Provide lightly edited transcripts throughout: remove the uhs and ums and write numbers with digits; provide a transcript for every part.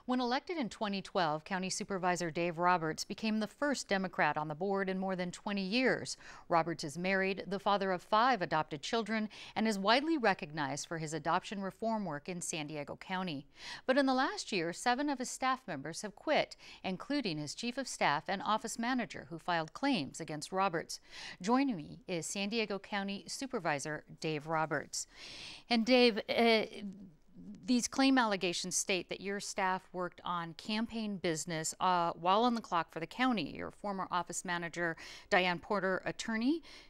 When elected in 2012, County Supervisor Dave Roberts became the first Democrat on the board in more than 20 years. Roberts is married, the father of 5 adopted children, and is widely recognized for his adoption reform work in San Diego County. But in the last year, 7 of his staff members have quit, including his chief of staff and office manager, who filed claims against Roberts. Joining me is San Diego County Supervisor Dave Roberts. And Dave, these claim allegations state that your staff worked on campaign business while on the clock for the county. Your former office manager, Diane Porter,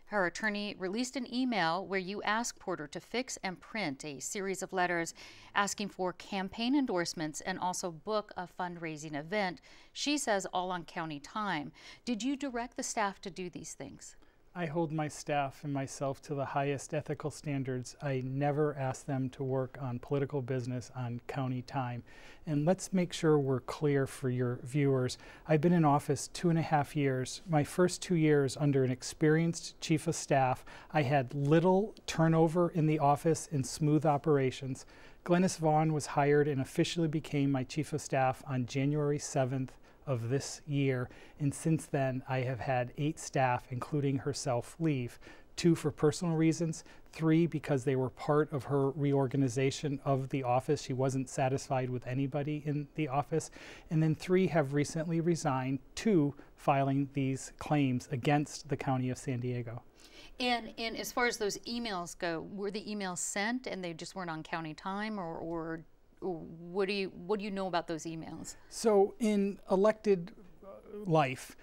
her attorney released an email where you asked Porter to fix and print a series of letters asking for campaign endorsements and also book a fundraising event. She says all on county time. Did you direct the staff to do these things? I hold my staff and myself to the highest ethical standards. I never ask them to work on political business on county time. And let's make sure we're clear for your viewers. I've been in office 2.5 years. My first 2 years under an experienced chief of staff, I had little turnover in the office and smooth operations. Glennis Vaughn was hired and officially became my chief of staff on January 7th of this year, and since then I have had 8 staff, including herself, leave. 2 for personal reasons, 3 because they were part of her reorganization of the office. She wasn't satisfied with anybody in the office. And then 3 have recently resigned, 2 filing these claims against the County of San Diego. And as far as those emails go, were the emails sent and they just weren't on county time, or what do you know about those emails? So in elected life,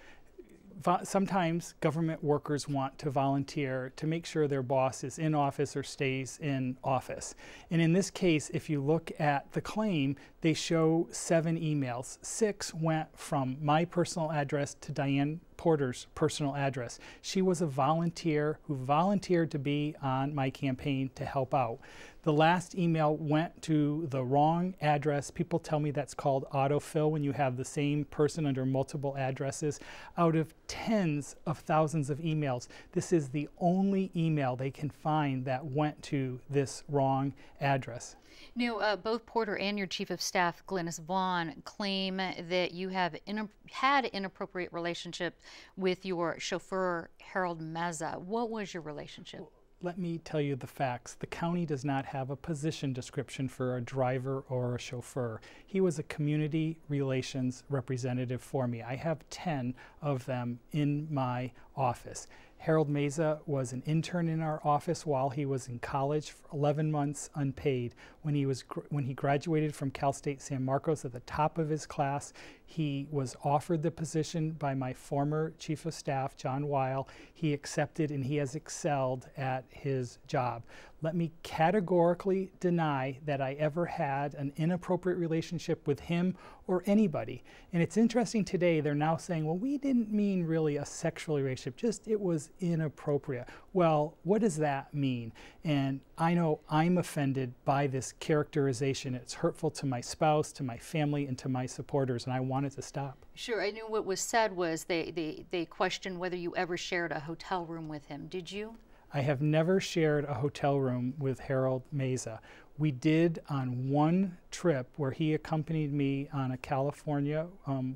sometimes government workers want to volunteer to make sure their boss is in office or stays in office. And in this case, if you look at the claim, they show 7 emails. 6 went from my personal address to Diane Porter's personal address. She was a volunteer who volunteered to be on my campaign to help out. The last email went to the wrong address. People tell me that's called autofill when you have the same person under multiple addresses. Out of tens of thousands of emails, this is the only email they can find that went to this wrong address. Now, both Porter and your chief of staff, Glennis Vaughn, claim that you have had inappropriate relationship with your chauffeur, Harold Meza. What was your relationship? Let me tell you the facts. The county does not have a position description for a driver or a chauffeur. He was a community relations representative for me. I have 10 of them in my office. Harold Meza was an intern in our office while he was in college for 11 months unpaid. When he graduated from Cal State San Marcos at the top of his class, he was offered the position by my former chief of staff, John Weil. He accepted and he has excelled at his job. Let me categorically deny that I ever had an inappropriate relationship with him or anybody. And it's interesting today, they're now saying, well, we didn't mean really a sexual relationship, just it was inappropriate. Well, what does that mean? And I know I'm offended by this characterization. It's hurtful to my spouse, to my family, and to my supporters, and I want it to stop. Sure, I knew what was said was they questioned whether you ever shared a hotel room with him. Did you? I have never shared a hotel room with Harold Meza. We did on one trip where he accompanied me on a California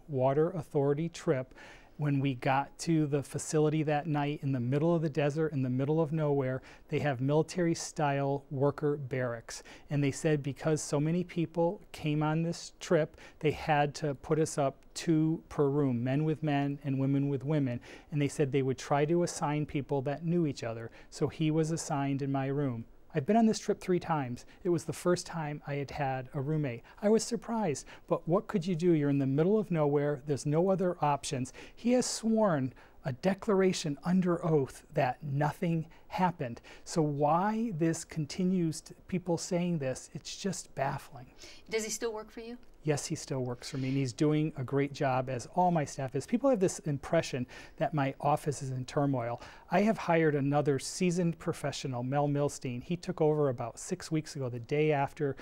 Water Authority trip. When we got to the facility that night in the middle of the desert, in the middle of nowhere, they have military-style worker barracks. And they said because so many people came on this trip, they had to put us up 2 per room, men with men and women with women. And they said they would try to assign people that knew each other. So he was assigned in my room. I've been on this trip 3 times. It was the first time I had had a roommate. I was surprised, but what could you do? You're in the middle of nowhere. There's no other options. He has sworn a declaration under oath that nothing happened. So why this continues to people saying this, it's just baffling. Does he still work for you? Yes, he still works for me, and he's doing a great job, as all my staff is. People have this impression that my office is in turmoil. I have hired another seasoned professional, Mel Milstein. He took over about 6 weeks ago, the day after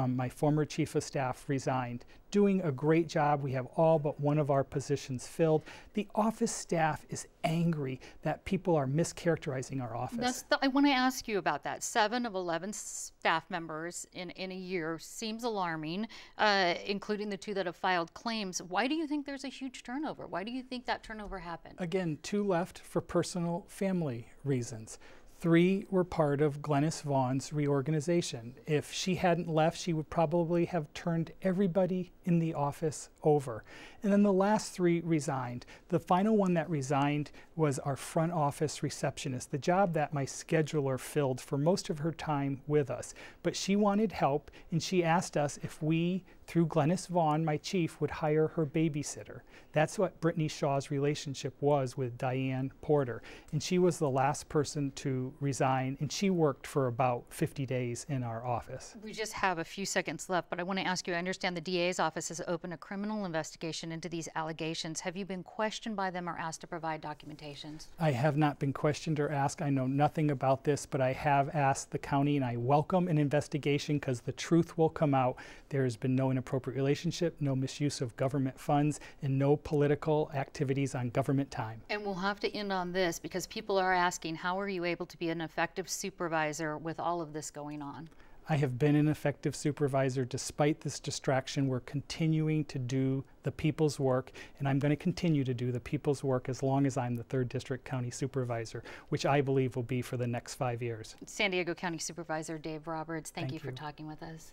my former chief of staff resigned, doing a great job. We have all but one of our positions filled. The office staff is angry that people are mischaracterizing our office. I want to ask you about that. 7 of 11 staff members in a year seems alarming, including the 2 that have filed claims. Why do you think there's a huge turnover? Why do you think that turnover happened? Again, 2 left for personal family reasons. 3 were part of Glennis Vaughn's reorganization. If she hadn't left, she would probably have turned everybody in the office over. And then the last 3 resigned. The final one that resigned was our front office receptionist, the job that my scheduler filled for most of her time with us. But she wanted help, and she asked us if we, through Glennis Vaughn, my chief, would hire her babysitter. That's what Brittany Shaw's relationship was with Diane Porter. And she was the last person to resign, and she worked for about 50 days in our office. We just have a few seconds left, but I want to ask you, I understand the DA's office has opened a criminal investigation into these allegations. Have you been questioned by them or asked to provide documentations? I have not been questioned or asked. I know nothing about this, but I have asked the county, and I welcome an investigation because the truth will come out. There has been no inappropriate relationship, no misuse of government funds, and no political activities on government time. And we'll have to end on this because people are asking, how are you able to be an effective supervisor with all of this going on? I have been an effective supervisor despite this distraction. We're continuing to do the people's work, and I'm going to continue to do the people's work as long as I'm the 3rd District County Supervisor, which I believe will be for the next 5 years. San Diego County Supervisor Dave Roberts, thank you for talking with us.